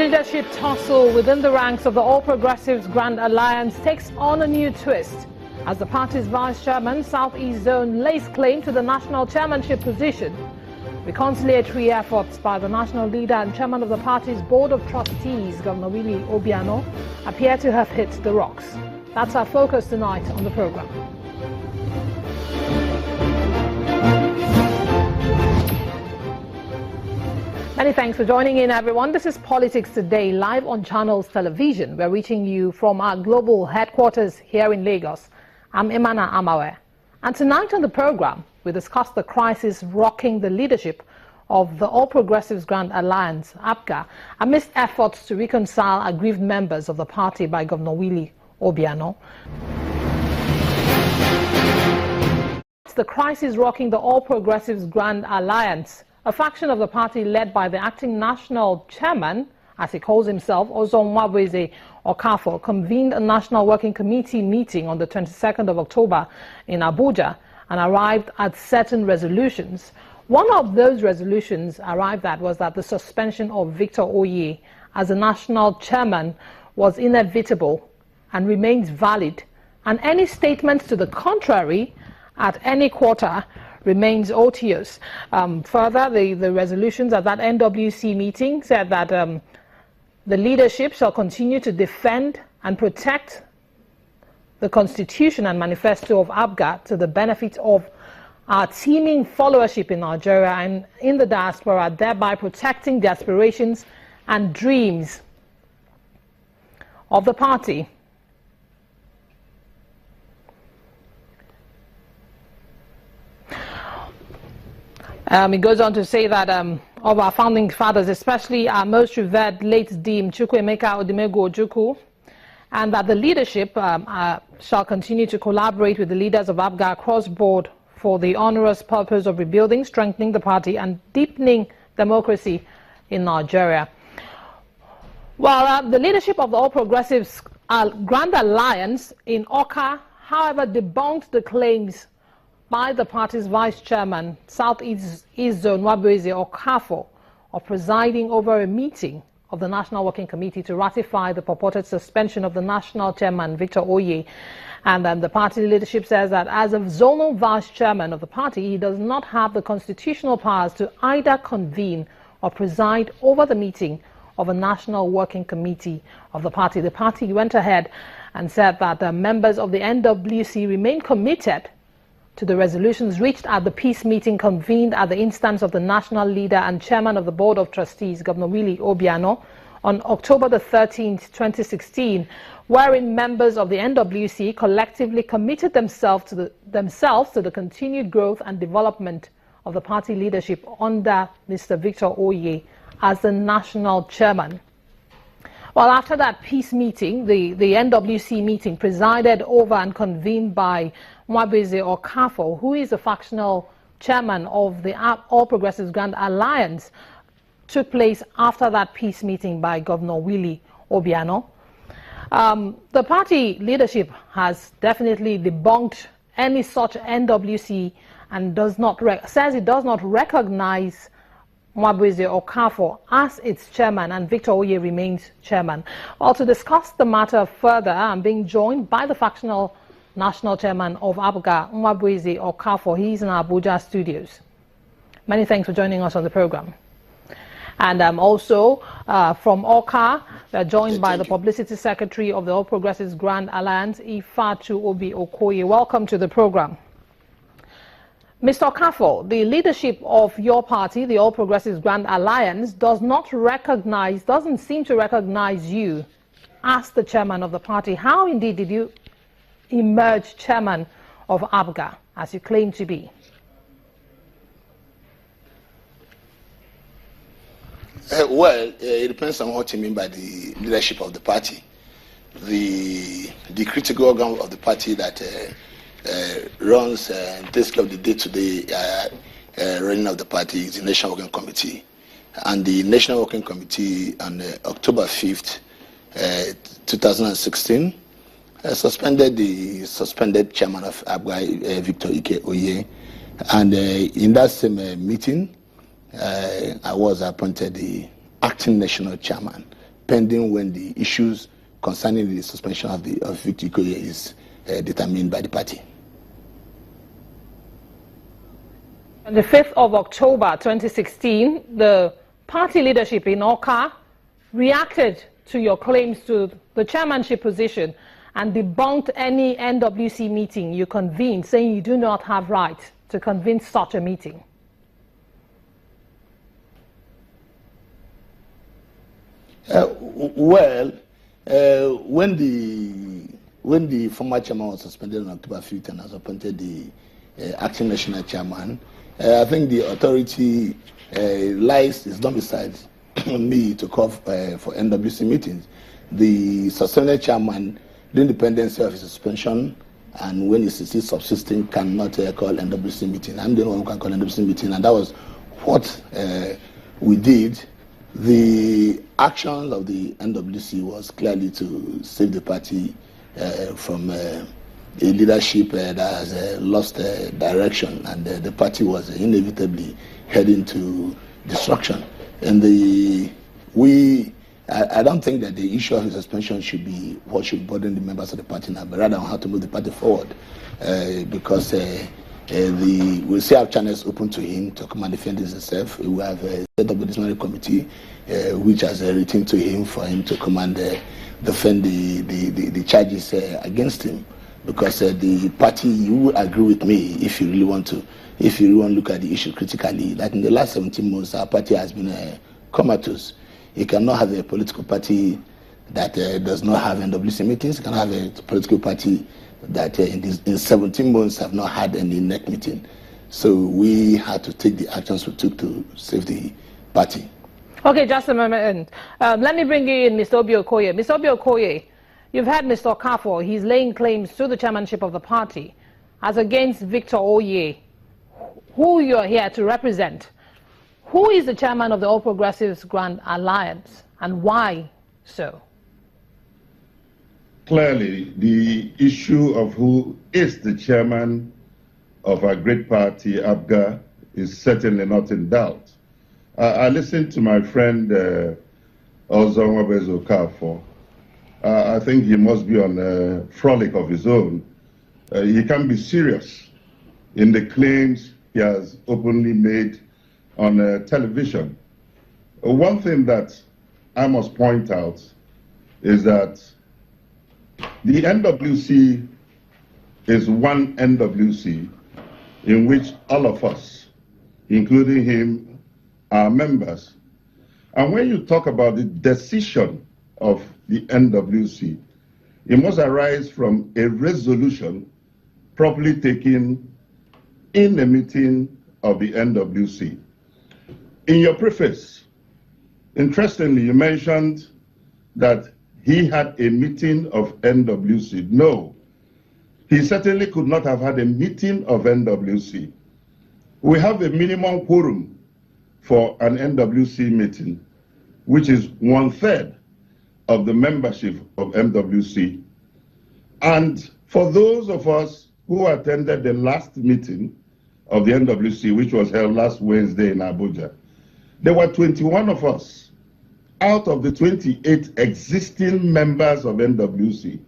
Leadership tussle within the ranks of the All Progressives Grand Alliance takes on a new twist as the party's vice chairman, Southeast Zone, lays claim to the national chairmanship position. Reconciliatory efforts by the national leader and chairman of the party's board of trustees, Governor Willie Obiano, appear to have hit the rocks. That's our focus tonight on the program. Many thanks for joining in, everyone. This is Politics Today, live on Channels Television. We're reaching you from our global headquarters here in Lagos. I'm Imana Amawe. And tonight on the program, we discuss the crisis rocking the leadership of the All Progressives Grand Alliance, APGA, amidst efforts to reconcile aggrieved members of the party by Governor Willie Obiano. It's the crisis rocking the All Progressives Grand Alliance, a faction of the party led by the acting national chairman, as he calls himself, Ozonwabweze Okafo, convened a national working committee meeting on the 22nd of October in Abuja and arrived at certain resolutions. One of those resolutions arrived at was that the suspension of Victor Oye as the national chairman was inevitable and remains valid, and any statement to the contrary at any quarter remains odious. Further, the resolutions at that NWC meeting said that the leadership shall continue to defend and protect the Constitution and Manifesto of APGA to the benefit of our teeming followership in Nigeria and in the diaspora, thereby protecting the aspirations and dreams of the party. It goes on to say that of our founding fathers, especially our most revered late Dean Chukwuemeka Odimegwu Ojukwu, and that the leadership shall continue to collaborate with the leaders of APGA across board for the onerous purpose of rebuilding, strengthening the party, and deepening democracy in Nigeria. Well, the leadership of the All Progressives Grand Alliance in Awka, however, debunked the claims by the party's vice chairman, Southeast Zone Wabweze Okafo, of presiding over a meeting of the National Working Committee to ratify the purported suspension of the national chairman, Victor Oye. And then the party leadership says that as a zonal vice chairman of the party, he does not have the constitutional powers to either convene or preside over the meeting of a National Working Committee of the party. The party went ahead and said that the members of the NWC remain committed to the resolutions reached at the peace meeting convened at the instance of the national leader and chairman of the board of trustees, Governor Willie Obiano, on October the 13th, 2016, wherein members of the NWC collectively committed themselves to the continued growth and development of the party leadership under Mr. Victor Oye as the national chairman. Well, after that peace meeting, the NWC meeting presided over and convened by Wabweze Okafo, who is a factional chairman of the All Progressives Grand Alliance, took place after that peace meeting by Governor Willie Obiano. The party leadership has definitely debunked any such NWC and says it does not recognize Wabweze Okafo as its chairman, and Victor Oye remains chairman. Well, to discuss the matter further, I'm being joined by the factional national chairman of APGA, Wabweze Okafo. He's in our Abuja studios. Many thanks for joining us on the program. And also from Awka, we're joined by the publicity secretary of the All Progressives Grand Alliance, Ifatu Obi Okoye. Welcome to the program. Mr. Okafo, the leadership of your party, the All Progressives Grand Alliance, doesn't seem to recognize you as the chairman of the party. How indeed did you emerge chairman of APGA, as you claim to be? Well, it depends on what you mean by the leadership of the party. The critical organ of the party that runs and takes care of the day-to-day running of the party is the National Working Committee. And the National Working Committee on October 5th, 2016, suspended the suspended chairman of APGA, Victor Oye. And in that same meeting, I was appointed the acting national chairman pending when the issues concerning the suspension of Victor Ikoye is determined by the party. On the 5th of October 2016, the party leadership in Awka reacted to your claims to the chairmanship position and debunked any NWC meeting you convened, saying you do not have right to convene such a meeting. When the former chairman was suspended on October 5th and has appointed the acting national chairman, I think the authority is not beside me to call for NWC meetings. The suspended chairman, the independency of his suspension, and when he sees subsisting, cannot call NWC meeting. I'm the one who can call NWC meeting, and that was what we did. The action of the NWC was clearly to save the party from a leadership that has lost direction, and the party was inevitably heading to destruction. And I don't think that the issue of his suspension should be what should burden the members of the party now, but rather on how to move the party forward, because we still have channels open to him to come and defend himself. We have set up a disciplinary committee which has written to him for him to come and defend the charges against him, because the party, you will agree with me if you really want to look at the issue critically, that in the last 17 months our party has been comatose. You cannot have a political party that does not have NWC meetings. You cannot have a political party that in 17 months have not had any NEC meeting. So we had to take the actions we took to save the party. Okay, just a moment. Let me bring you in Mr. Obi Okoye. Mr. Obi Okoye, you've had Mr. Okafor. He's laying claims to the chairmanship of the party as against Victor Oye, who you're here to represent. Who is the chairman of the All Progressives Grand Alliance, and why so? Clearly, the issue of who is the chairman of our great party, APGA, is certainly not in doubt. I listened to my friend Ozonwabezo Okafor. I think he must be on a frolic of his own. He can be serious in the claims he has openly made on television. One thing that I must point out is that the NWC is one NWC in which all of us, including him, are members. And when you talk about the decision of the NWC, it must arise from a resolution properly taken in a meeting of the NWC. In your preface, interestingly, you mentioned that he had a meeting of NWC. No, he certainly could not have had a meeting of NWC. We have a minimum quorum for an NWC meeting, which is 1/3 of the membership of NWC. And for those of us who attended the last meeting of the NWC, which was held last Wednesday in Abuja, there were 21 of us out of the 28 existing members of NWC